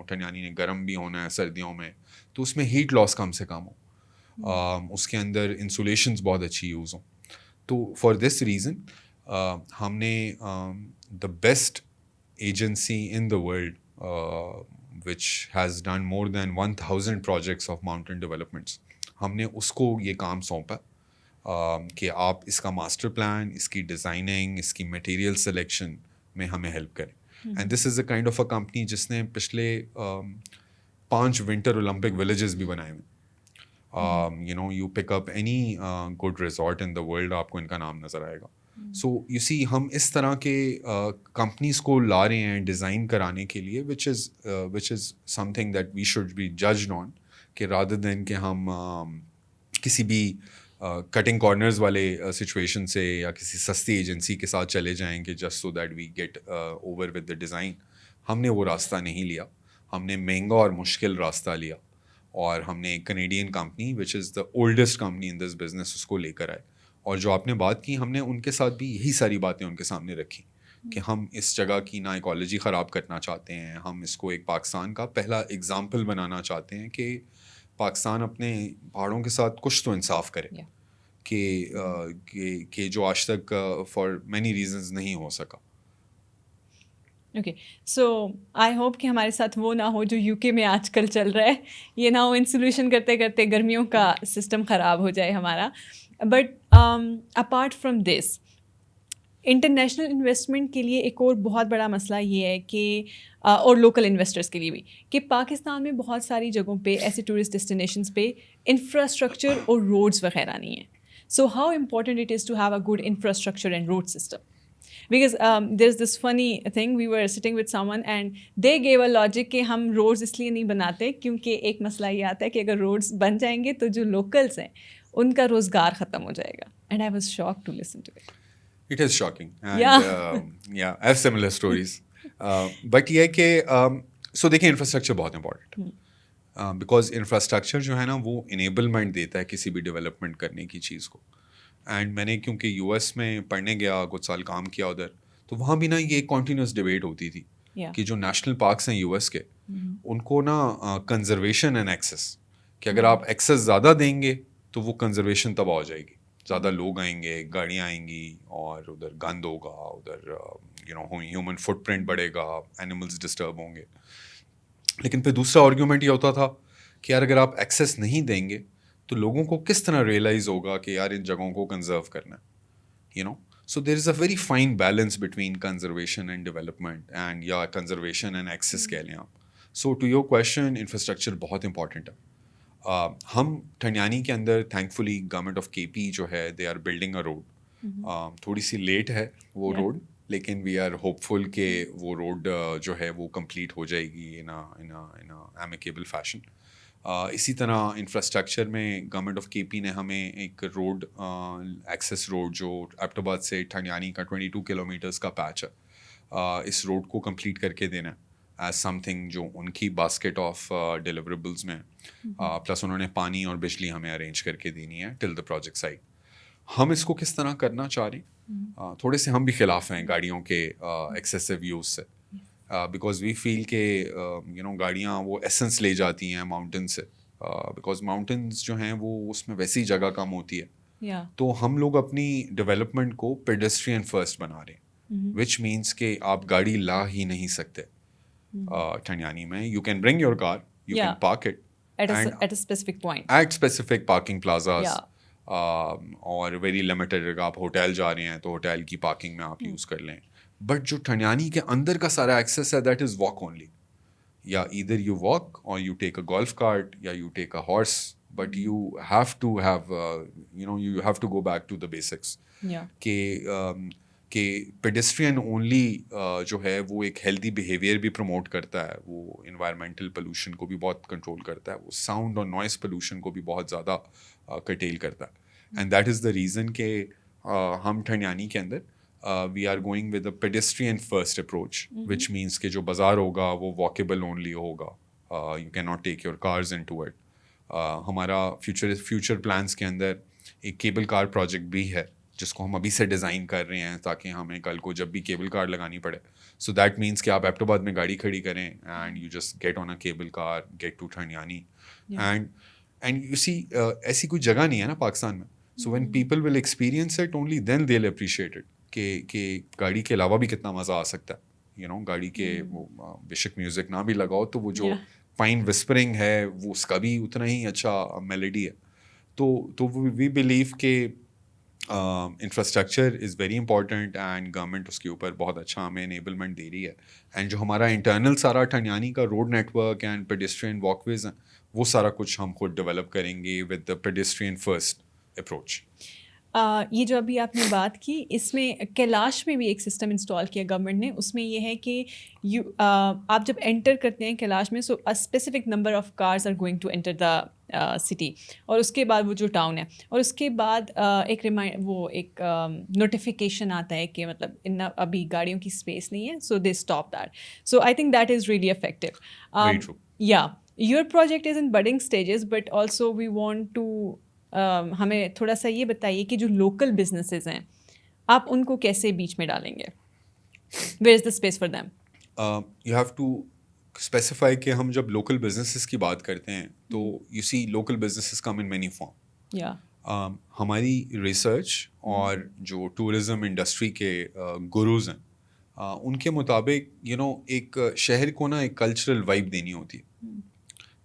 S1: ٹھنڈیانی نے گرم بھی ہونا ہے سردیوں میں, تو اس میں ہیٹ لاس کم سے کم ہو, اس کے اندر انسولیشنز بہت اچھی یوز ہوں. تو فار دس ریزن ہم نے the best agency in the world which has done more than 1000 projects of mountain developments, ہم نے اس کو یہ کام سونپا کہ آپ اس کا ماسٹر پلان, اس کی ڈیزائننگ, اس کی مٹیریل سلیکشن میں ہمیں ہیلپ کریں. And this is a kind of a company جس نے پچھلے 5 ونٹر اولمپک ولیجز بھی بنائے ہوئے. You pick up any good resort in the world, آپ کو ان کا نام نظر آئے گا. سو یو سی ہم اس طرح کے کمپنیز کو لا رہے ہیں ڈیزائن کرانے کے لیے, which is something that we should be judged on, کہ رادر دین کہ ہم کسی بھی کٹنگ کارنرز والے سچویشن سے یا کسی سستی ایجنسی کے ساتھ چلے جائیں گے just so that we get over with the design. ہم نے وہ راستہ نہیں لیا, ہم نے مہنگا اور مشکل راستہ لیا, اور ہم نے ایک Canadian company which is the oldest company in this business اس کو لے کر آئے. اور جو آپ نے بات کی, ہم نے ان کے ساتھ بھی یہی ساری باتیں ان کے سامنے رکھی کہ ہم اس جگہ کی نا ایکالوجی خراب کرنا چاہتے ہیں, ہم اس کو ایک پاکستان کا پہلا اگزامپل بنانا چاہتے ہیں کہ پاکستان اپنے پہاڑوں کے ساتھ کچھ تو انصاف کرے, کہ جو آج تک فار مینی ریزنز نہیں ہو سکا.
S2: اوکے, سو آئی ہوپ کہ ہمارے ساتھ وہ نہ ہو جو یو کے میں آج کل چل رہا ہے, یہ نہ ہو انسولیوشن کرتے کرتے گرمیوں کا سسٹم خراب ہو جائے ہمارا. But apart from this, international investment کے لیے ایک اور بہت بڑا مسئلہ یہ ہے کہ اور لوکل انویسٹرس کے لیے بھی, کہ پاکستان میں بہت ساری جگہوں پہ ایسے ٹورسٹ ڈیسٹینیشنس پہ انفراسٹرکچر اور روڈز وغیرہ نہیں ہیں. So how important it is to have a good infrastructure and road system. Because there's this funny thing, we were sitting with someone and they gave a logic کہ ہم roads اس لیے نہیں بناتے کیونکہ ایک مسئلہ یہ آتا ہے کہ اگر روڈز بن جائیں گے تو جو لوکلس ہیں ان کا روزگار ختم ہو جائے گا. And I was shocked to listen to it.
S1: It is shocking. And yeah, I have similar stories. But یہ کہ so دیکھیں انفراسٹرکچر بہت امپورٹنٹ ہے, بیکاز انفراسٹرکچر جو ہے نا وہ انیبلمنٹ دیتا ہے کسی بھی ڈیولپمنٹ کرنے کی چیز کو. اینڈ میں نے کیونکہ یو ایس میں پڑھنے گیا, کچھ سال کام کیا ادھر, تو وہاں بھی نا یہ ایک کنٹینیوس ڈبیٹ ہوتی تھی کہ جو نیشنل پارکس ہیں یو ایس کے, ان کو نا کنزرویشن اینڈ ایکسیس, کہ اگر آپ ایکسیس زیادہ دیں گے تو وہ کنزرویشن تباہ ہو جائے گی, زیادہ لوگ آئیں گے, گاڑیاں آئیں گی, اور ادھر گند ہوگا, ادھر ہیومن فٹ پرنٹ بڑھے گا, اینیملز ڈسٹرب ہوں گے. لیکن پھر دوسرا آرگیومنٹ یہ ہوتا تھا کہ یار اگر آپ ایکسیس نہیں دیں گے تو لوگوں کو کس طرح ریئلائز ہوگا کہ یار ان جگہوں کو کنزرو کرنا ہے, so there is a very fine balance between conservation and development, and یا کنزرویشن اینڈ ایکسیس کہہ لیں آپ. So to your question, infrastructure بہت امپورٹنٹ ہے. ہم ٹھنڈیانی کے اندر thankfully government of K P جو ہے they are building a road. تھوڑی سی لیٹ ہے وہ روڈ, لیکن وی آر ہوپ فل کہ وہ روڈ جو ہے وہ کمپلیٹ ہو جائے گی ان ایمیکیبل فیشن. اسی طرح انفراسٹرکچر میں گورنمنٹ آف کے پی نے ہمیں ایک روڈ, ایکسیس روڈ جو ایبٹ آباد سے ٹھنڈیانی کا 22 کلومیٹرز کا پیچ ہے, اس روڈ کو کمپلیٹ کر کے دینا ایز سم تھنگ جو ان کی باسکٹ آف ڈیلیوریبلز میں, پلس انہوں نے پانی اور بجلی ہمیں ارینج کر کے دینی ہے ٹل دا پروجیکٹ سائٹ. ہم اس کو کس طرح کرنا چاہ رہے ہیں, تھوڑے سے ہم بھی خلاف ہیں گاڑیوں کے ایکسیسو یوز سے, بیکاز وی فیل کہ گاڑیاں وہ ایسنس لے جاتی ہیں ماؤنٹین سے, بیکاز ماؤنٹینس جو ہیں وہ اس میں ویسی جگہ کم ہوتی ہے. تو ہم لوگ اپنی ڈیولپمنٹ کو پیڈسٹرین فرسٹ بنا رہے ہیں, وچ مینس کہ آپ گاڑی لا ہی نہیں سکتے ٹھنڈیانی میں. You can bring your car, you can park it
S2: at a specific point,
S1: at specific parking plazas, اور ویری لمیٹیڈ. اگر آپ ہوٹل جا رہے ہیں تو ہوٹل کی پارکنگ میں آپ یوز کر لیں. بٹ جو ٹھنڈیانی کے اندر کا سارا ایکسیس ہے دیٹ از واک اونلی, یا either you walk or you take a golf cart یا you take a horse, but you have to have you have to go back to the basics, کہ pedestrian only جو ہے وہ ایک healthy behaviour بھی promote کرتا ہے, وہ انوائرمنٹل پولوشن کو بھی بہت کنٹرول کرتا ہے, وہ ساؤنڈ اور نوائز پولوشن کو بھی بہت زیادہ کرٹیل کرتا ہے. And that is the reason کہ ہم ٹھنڈیانی کے اندر we are going with a pedestrian first approach, which means کہ جو بازار ہوگا وہ واکیبل اونلی ہوگا, you can not take your cars into it. ہمارا فیوچر پلانس کے اندر ایک کیبل کار پروجیکٹ بھی ہے جس کو ہم ابھی سے ڈیزائن کر رہے ہیں تاکہ ہمیں کل کو جب بھی کیبل کار لگانی پڑے, سو دیٹ مینس کہ آپ ایبٹ آباد میں گاڑی کھڑی کریں and you just get on a cable car, get to Thandiani. And you see ایسی کوئی جگہ نہیں ہے نا پاکستان میں, so when people will experience it only then they will appreciate it, کہ گاڑی کے علاوہ بھی کتنا مزہ آ سکتا ہے. گاڑی کے وہ بے شک میوزک نہ بھی لگاؤ تو وہ جو فائن وسپرنگ ہے وہ اس کا بھی اتنا ہی اچھا میلڈی ہے. تو وی بلیو کہ infrastructure is very important and government اس کے اوپر بہت اچھا ہمیں انیبلمنٹ دے رہی ہے. اینڈ جو ہمارا انٹرنل سارا ٹھنیانی کا road network and pedestrian walkways ہیں وہ سارا کچھ ہم خود ڈیولپ کریں گے with the pedestrian first approach.
S2: یہ جو ابھی آپ نے بات کی اس میں کیلاش میں بھی ایک سسٹم انسٹال کیا گورنمنٹ نے. اس میں یہ ہے کہ آپ جب انٹر کرتے ہیں کیلاش میں so specific number of cars are going to enter the city, اور اس کے بعد وہ جو ٹاؤن ہے, اور اس کے بعد ایک ایک نوٹیفیکیشن آتا ہے کہ مطلب ابھی گاڑیوں کی اسپیس نہیں ہے, so they stop that. So I think that is really effective. یا your project is in budding stages but also we want to ہمیں تھوڑا سا یہ بتائیے کہ جو لوکل بزنسز ہیں آپ ان کو کیسے بیچ میں ڈالیں گے, where is the space for them?
S1: You have to specify کہ ہم جب لوکل بزنسز کی بات کرتے ہیں تو you see local businesses come in many form. ہماری ریسرچ اور جو ٹورزم انڈسٹری کے گروز ہیں ان کے مطابق ایک شہر کو نا ایک کلچرل وائب دینی ہوتی ہے.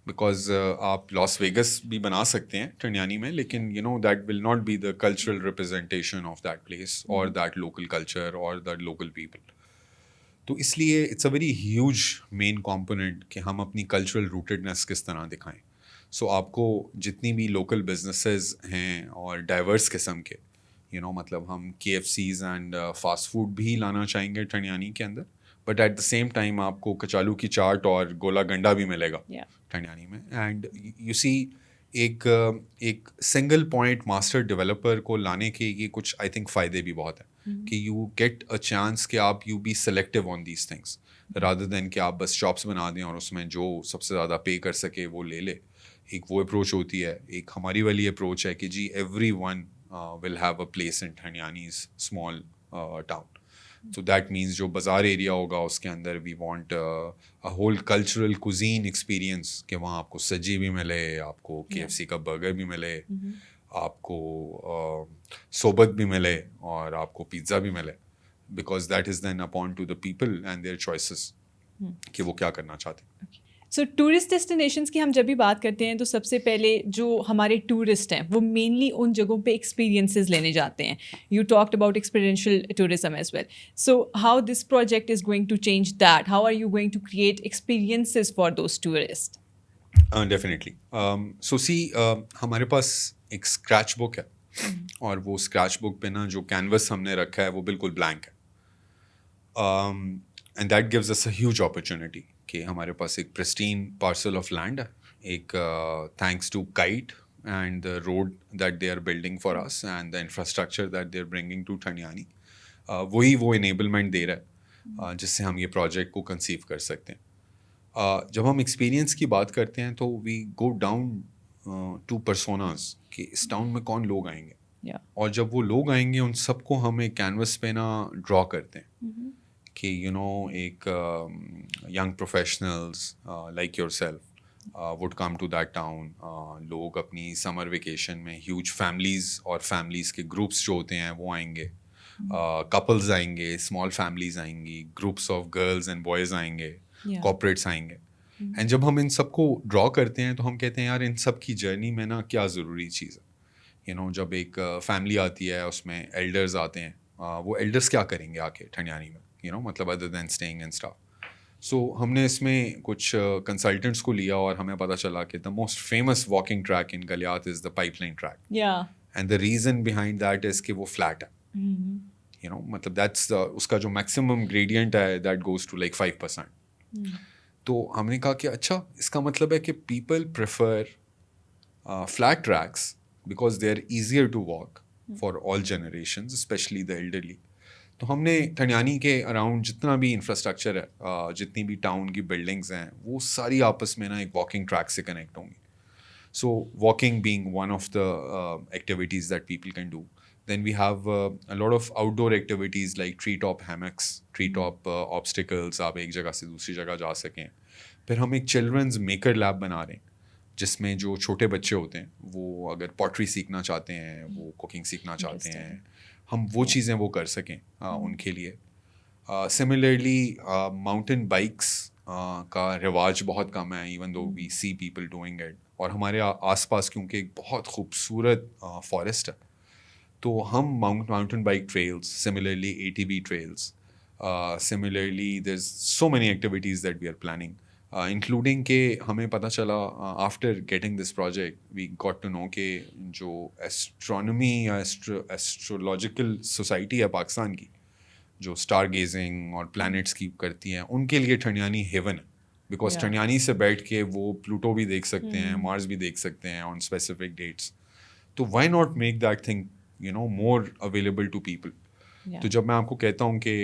S1: بیکاز آپ لاس ویگس بھی بنا سکتے ہیں ٹنیانی میں, لیکن that will not be the cultural representation of that place اور دیٹ لوکل کلچر اور دیٹ لوکل پیپل. تو اس لیے it's a very huge main component کہ ہم اپنی کلچرل روٹیڈنس کس طرح دکھائیں. سو آپ کو جتنی بھی لوکل بزنسز ہیں اور ڈائیورس قسم کے مطلب ہم KFCs اینڈ فاسٹ فوڈ بھی لانا چاہیں گے ٹنیانی کے اندر, but at the same time آپ کو کچالو کی چاٹ اور گولا گنڈا بھی ملے گا ٹنیانی میں. اینڈ یو سی ایک سنگل پوائنٹ ماسٹر ڈیولپر کو لانے کے یہ کچھ آئی تھنک فائدے بھی بہت ہیں کہ یو گیٹ اے چانس کہ آپ you be selective on these things rather than کہ آپ بس شاپس بنا دیں اور اس میں جو سب سے زیادہ پے کر سکے وہ لے لے. ایک وہ اپروچ ہوتی ہے. ایک ہماری والی اپروچ ہے کہ جی everyone will have a place in Thandiani's small town. So that means جو بازار ایریا ہوگا اس کے اندر we want a whole cultural cuisine experience کہ وہاں آپ کو سجی بھی ملے, آپ کو KFC کا برگر بھی ملے, آپ کو صوبت بھی ملے اور آپ کو پیزا بھی ملے, because that is then upon to the people and their choices کہ وہ کیا کرنا چاہتے ہیں.
S2: سو ٹورسٹ ڈیسٹینیشنس کی ہم جب بھی بات کرتے ہیں تو سب سے پہلے جو ہمارے ٹورسٹ ہیں وہ مینلی ان جگہوں پہ ایکسپیرینسز لینے جاتے ہیں. You talked about experiential tourism as well. So how this project is going to change that, how are you going to create experiences for those tourist?
S1: Definitely. So see ہمارے پاس ایک scratch بک ہے اور وہ scratch بک پہ نا جو canvas ہم نے رکھا ہے وہ بالکل بلینک ہے. And that gives us a huge opportunity کہ ہمارے پاس ایک پرسٹین پارسل آف لینڈ ہے, ایک thanks to Kite and the road that they are building for us and the infrastructure that they are bringing to Thandiani, وہی وہ enablement دے رہا ہے جس سے ہم یہ پروجیکٹ کو کنسیو کر سکتے ہیں. جب ہم ایکسپیرینس کی بات کرتے ہیں تو وی گو ڈاؤن ٹو پرسوناز کہ اس ٹاؤن میں کون لوگ آئیں گے, اور جب وہ لوگ آئیں گے ان سب کو ہم ایک کینوس پہ نا ڈرا کرتے ہیں کہ ایک young professionals like yourself would come to that town. لوگ اپنی سمر ویکیشن میں ہیوج فیملیز کے گروپس جو ہوتے ہیں وہ آئیں گے, کپلز آئیں گے, اسمال فیملیز آئیں گی, groups of girls and boys آئیں گے, کارپوریٹس آئیں گے. اینڈ جب ہم ان سب کو ڈرا کرتے ہیں تو ہم کہتے ہیں یار ان سب کی جرنی میں نا کیا ضروری چیز ہے. جب ایک فیملی آتی ہے اس میں ایلڈرز آتے ہیں, وہ ایلڈرز کیا کریں گے آ کے ٹھنیانی میں مطلب other than staying and stuff. So ہم نے اس میں کچھ کنسلٹنٹس کو لیا اور ہمیں پتہ چلا کہ the most famous walking track in Galiyat is the pipe line track. And the reason behind that is کہ وہ فلیٹ ہے. مطلب دیٹس اس کا جو میکسیمم گریڈینٹ ہے دیٹ گوز ٹو لائک 5%. تو ہم نے کہا کہ اچھا اس کا مطلب ہے کہ people prefer flat tracks because they are easier to walk for all generations especially the elderly. تو ہم نے ٹھنیانی کے اراؤنڈ جتنا بھی انفراسٹرکچر ہے, جتنی بھی ٹاؤن کی بلڈنگز ہیں, وہ ساری آپس میں نا ایک واکنگ ٹریک سے کنیکٹ ہوں گی. So walking being one of the activities that people can do. Then we have a lot of outdoor activities like tree top hammocks, tree top obstacles, آپ ایک جگہ سے دوسری جگہ جا سکیں. پھر ہم ایک چلڈرنز میکر لیب بنا رہے ہیں جس میں جو چھوٹے بچے ہوتے ہیں وہ اگر پوٹری سیکھنا چاہتے ہیں, وہ کوکنگ سیکھنا چاہتے ہیں, ہم وہ چیزیں وہ کر سکیں ان کے لیے. سملرلی ماؤنٹین بائکس کا رواج بہت کم ہے even though we see people doing it. اور ہمارے آس پاس کیونکہ ایک بہت خوبصورت فارسٹ ہے تو ہم mountain bike trails, similarly ATV trails, similarly there's so many activities that we are planning, including کہ ہمیں پتہ چلا after getting this project we got to know کہ جو astronomy یا astrological society ہے پاکستان کی جو اسٹار گیزنگ اور پلانٹس کی کرتی ہیں ان کے لیے ٹھنڈیانی ہیون ہے, بیکاز ٹھنڈیانی سے بیٹھ کے وہ پلوٹو بھی دیکھ سکتے ہیں, مارس بھی دیکھ سکتے ہیں آن اسپیسیفک ڈیٹس. تو why not make that thing more available to people. تو جب میں آپ کو کہتا ہوں کہ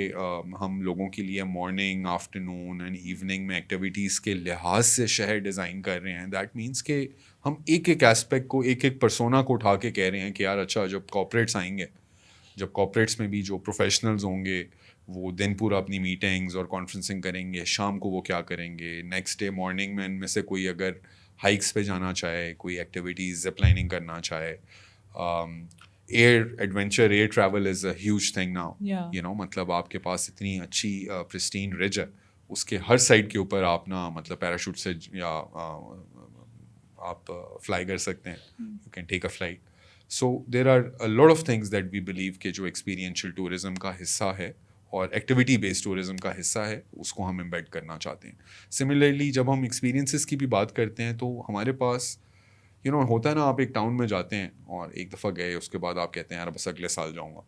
S1: ہم لوگوں کے لیے مارننگ, آفٹرنون اینڈ ایوننگ میں ایکٹیویٹیز کے لحاظ سے شہر ڈیزائن کر رہے ہیں, دیٹ مینس کہ ہم ایک ایک ایسپیکٹ کو, ایک ایک پرسونا کو اٹھا کے کہہ رہے ہیں کہ یار اچھا جب کارپوریٹس آئیں گے, جب کارپوریٹس میں بھی جو پروفیشنلز ہوں گے وہ دن پورا اپنی میٹنگز اور کانفرنسنگ کریں گے, شام کو وہ کیا کریں گے, نیکسٹ ڈے مارننگ میں ان میں سے کوئی اگر ہائکس پہ جانا چاہے, کوئی ایکٹیویٹیز زپ لائننگ کرنا چاہے, air adventure, air travel is a huge thing now. مطلب آپ کے پاس اتنی اچھی پرسٹین رج ہے, اس کے ہر سائڈ کے اوپر آپ نا مطلب پیراشوٹ سے یا آپ فلائی کر سکتے ہیں, you can take a flight. So there are a lot of things that we believe کہ جو ایکسپیرینشیل ٹورزم کا حصہ ہے اور ایکٹیویٹی بیسڈ ٹورزم کا حصہ ہے, اس کو ہم امبیڈ کرنا چاہتے ہیں. سملرلی جب ہم ایکسپیرینسز کی بھی بات کرتے ہیں تو ہمارے پاس ہوتا ہے نا, آپ ایک ٹاؤن میں جاتے ہیں اور ایک دفعہ گئے, اس کے بعد آپ کہتے ہیں یار بس اگلے سال جاؤں گا,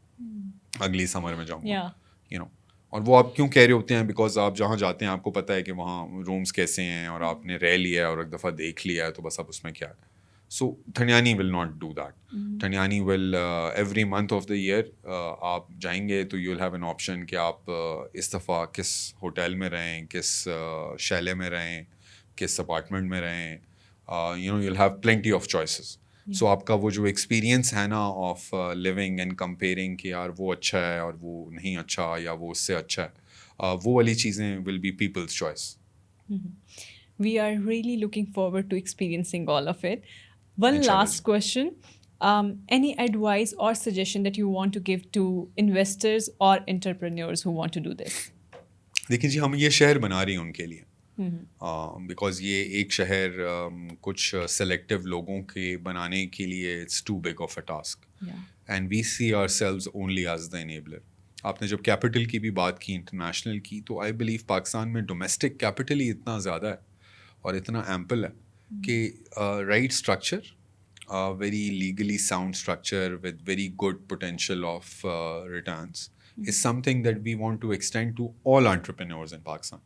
S1: اگلی سمر میں جاؤں گا, اور وہ آپ کیوں کہہ رہے ہوتے ہیں, بیکاز آپ جہاں جاتے ہیں آپ کو پتہ ہے کہ وہاں رومس کیسے ہیں اور آپ نے رہ لیا ہے اور ایک دفعہ دیکھ لیا ہے, تو بس اب اس میں کیا ہے. So Thandiani will not do that. Thandiani will every month of the year آپ جائیں گے تو you will have an option کہ آپ اس دفعہ کس ہوٹل میں رہیں, کس شیلے میں رہیں, کس اپارٹمنٹ میں رہیں, you will have plenty of choices. سو آپ کا وہ جو ایکسپیرینس ہے نا آف لیونگ اینڈ کمپیئرنگ کہ یار وہ اچھا ہے اور وہ نہیں اچھا یا وہ اس سے اچھا ہے, وہ والی چیزیں will be people's choice.
S2: We are really looking forward to experiencing all of it. One last question. Any advice or suggestion that you want to give to investors or entrepreneurs who want to do this?
S1: دیکھیں جی, ہم یہ شہر بنا رہی ہیں ان کے لیے, because یہ ایک شہر کچھ سلیکٹیو لوگوں کے بنانے کے لیے it's too big of a task, and we see ourselves only as the enabler. آپ نے جب کیپٹل کی بھی بات کی, انٹرنیشنل کی, تو آئی بلیو پاکستان میں ڈومیسٹک کیپٹل ہی اتنا زیادہ ہے اور اتنا ایمپل ہے کہ right structure, very legally sound structure with very good potential of returns is something that we want to extend to all entrepreneurs in Pakistan,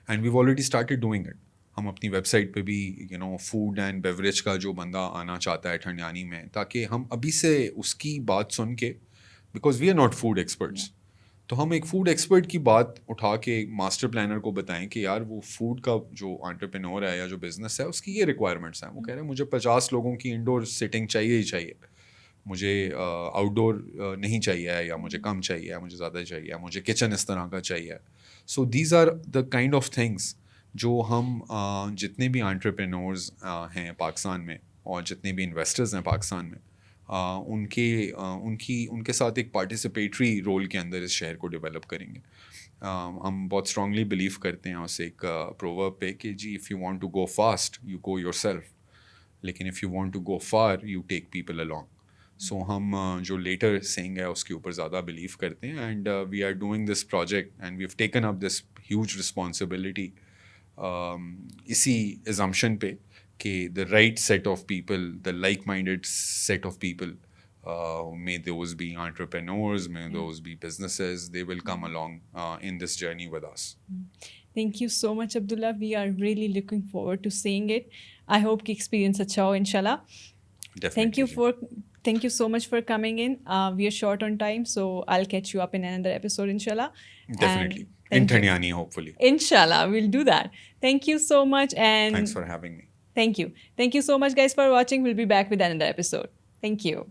S1: and we've already started doing it. ہم اپنی web site پہ بھی food and beverage کا جو بندہ آنا چاہتا ہے ٹھنڈیانی میں, تاکہ ہم ابھی سے اس کی بات سن کے, because we are not food experts, تو ہم ایک فوڈ ایکسپرٹ کی بات اٹھا کے ماسٹر پلانر کو بتائیں کہ یار وہ فوڈ کا جو انٹرپرینور ہے یا جو بزنس ہے اس کی یہ ریکوائرمنٹس ہیں. وہ کہہ رہے ہیں مجھے 50 لوگوں کی انڈور سیٹنگ چاہیے ہی چاہیے, مجھے آؤٹ ڈور نہیں چاہیے, یا مجھے کم چاہیے, مجھے زیادہ چاہیے, مجھے کچن اس طرح کا چاہیے. So these are the kind of things جو ہم جتنے بھی انٹرپرینورز ہیں پاکستان میں اور جتنے بھی انویسٹرز ہیں پاکستان میں, ان کے ساتھ ایک پارٹیسپیٹری رول کے اندر اس شہر کو ڈیولپ کریں گے. ہم بہت اسٹرانگلی بلیو کرتے ہیں اس ایک پروورب پہ کہ جی if you want to go fast you go yourself, لیکن if you want to go far you take people along. So ہم جو لیٹر سینگ ہے اس کے اوپر زیادہ بلیو کرتے ہیں, and we are doing this project and we have taken up this huge responsibility اسی ایزمپشن پہ کہ the right set of people, the like minded set of people, may those be entrepreneurs, may those be businesses, they will come along in this journey with us.
S2: Thank you so much, Abdullah. We are really looking forward to seeing it. I hope ki experience acha ho, inshallah.
S1: Definitely.
S2: Thank you so much for coming in. We are short on time, so I'll catch you up in another episode, inshallah.
S1: Definitely. In Thanyani, hopefully.
S2: Inshallah, we'll do that. Thank you so much. And
S1: thanks for having me.
S2: Thank you. Thank you so much, guys, for watching. We'll be back with another episode. Thank you.